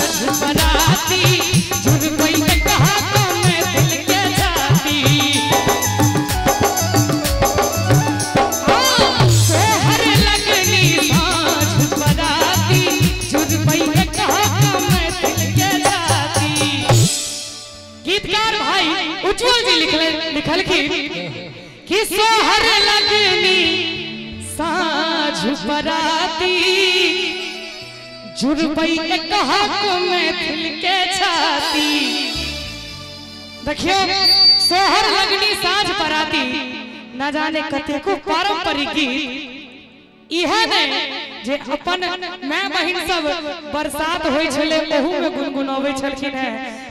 साझ बराती जुड़ गई ने कहा तो मैं दिल के जाती सोहर लगनी साझ बराती जुड़ गई ने कहा तो मैं दिल के जाती। गीतकार भाई उज्जवल जी लिखलखिन कि सोहर लगनी साझ बराती जुड़बई कहा को मैं दिल के छाती। देखियो सोहर लगनी साझ बराती न जाने कते को पारंपरिक गीत इहे ने जे अपन माय बहिन सब बरसात होय छले ओहू में गुनगुनावे छलखिन है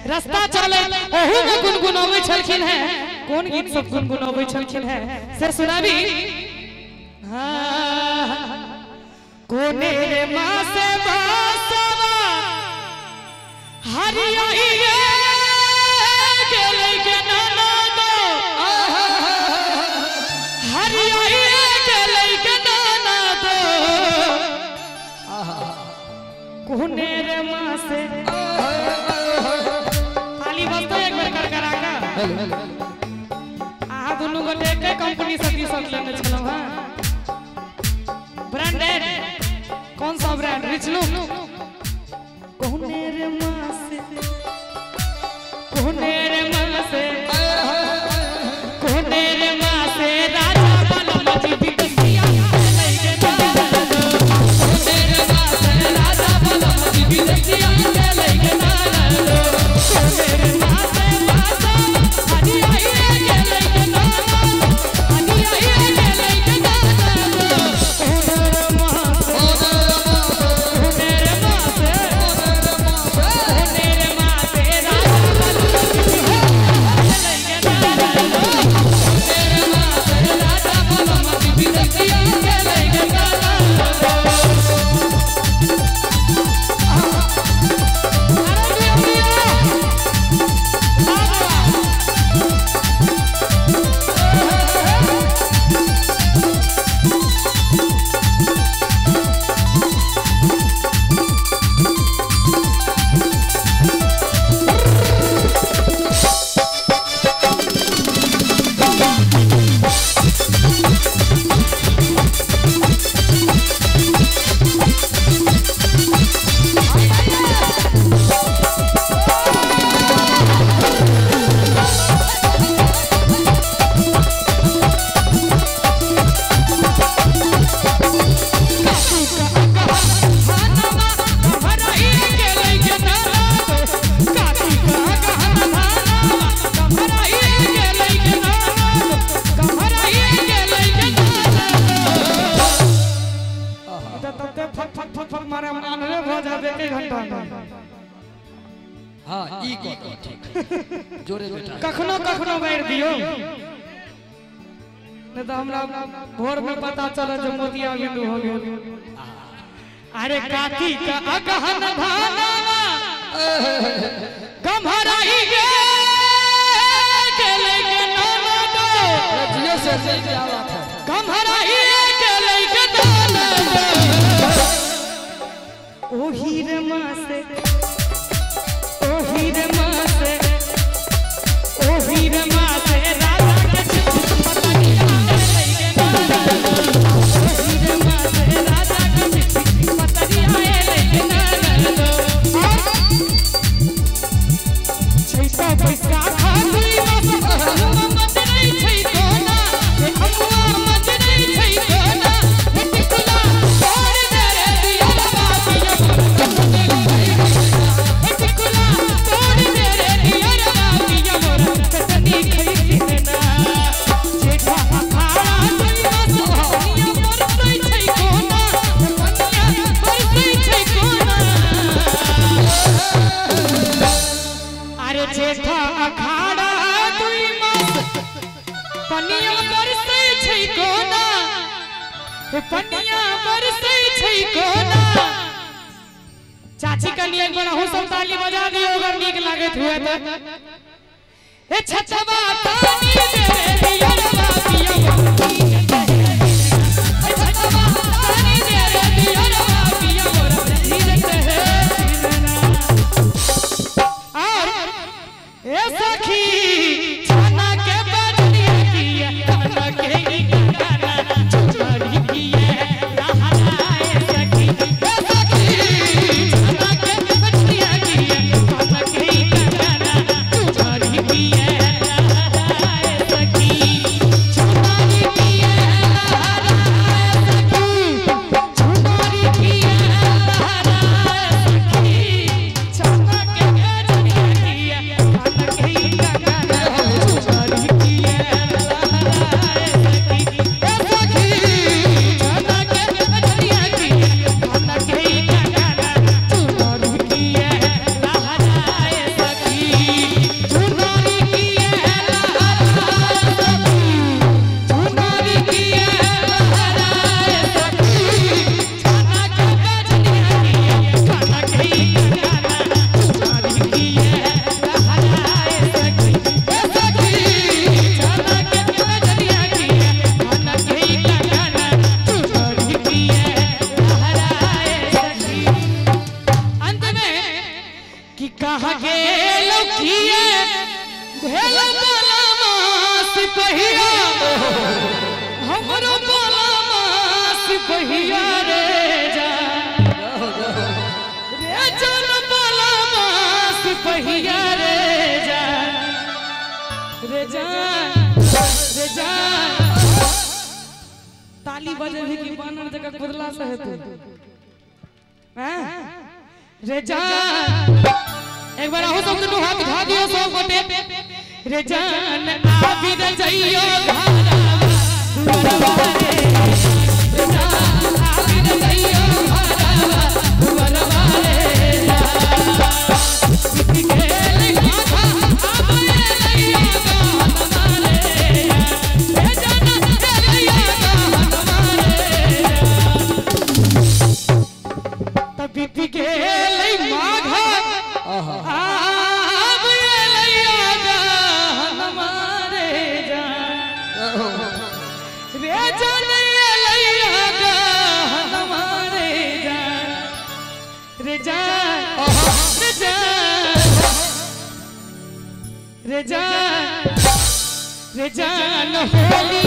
रास्ता चले ओहू में गुनगुनावे छलखिन है। कौन गीत सब गुनगुनावे छलखिन है से सुनाबी। कोने रे माँ से बासवा हरियाई गेले के नाना दो हरियाई गेले के नाना दो कोने रे माँ से खाली बस तो एक बार कर करा का आ दोनों को एक कंपनी से सब लेने चलो। हां ब्रांडेड कौन सा ब्रांड रिचलू कोने रे माँ से कोने रे माँ से कोने रे माँ से राजा बलम जी बिटिया लेके नाना दो कोने रे माँ से राजा बलम जी बिटिया लेके नाना दो कोने रे माँ से बासा हरियाई के लेके नाना हरियाई के लेके नाना दो कोने रे माँ कखनो कखनो बैठ दियो नहीं तो हमरा भोर में पता चला जो मोतिया बिंदु हो गया। अरे काकी का अगहन धानावा गमहराई के लेके नाना दो जियो से क्या बात है गमहराई के लेके नाना दो ओ हीरे माँ से ओ हीरे माँ से ओ हीरे माँ से राजा के पतनिया लेके नाना दो ओ हीरे माँ से राजा के पतनिया लेके नाना दो छैसा पैसा खा गई बस मत नहीं छै कोना अम्मा मत नहीं छै कोना टिकुला छोड़ दे रे दिया बापिया टिकुला छोड़ दे रे दिया बापिया मोरा कतनी खई ना जेठा अखाड़ा दुनिया सोनिया मरतै छै कोना मनिया बरतै छै कोना। अरे जेठा अखाड़ा दुई मास पनिया बरसै छै कोना पनिया बरसै छै कोना। चाची कनी एक बार हो सब ताली बजा दियो अगर नीक लागत हुए तो ए छछवा तानी दे दिया बापिया ए छछवा तानी दे दिया बापिया मोरा धीरे है कि कहा गेल किए भेल बलमा सिपहिया हमरो बलमा सिपहिया रे जा जन बलमा सिपहिया रे जा रे जा रे जा ताली बजे भी कि बानर जगह खुदला से है तू हैं रे जान एक बार हो सब तो हाथ उठा दियो सब गोटे रे जान आबि रे जइयो घरवा रे जान आबि रे जइयो घरवा रे सिटी के माथा आबि रे जइयो घरवा रे जान रे जइयो घरवा रे तब के माघा आब लैया गहन मारे जान रे जान लैया गहन मारे जान रे जान रे जान रे जान रे जान होली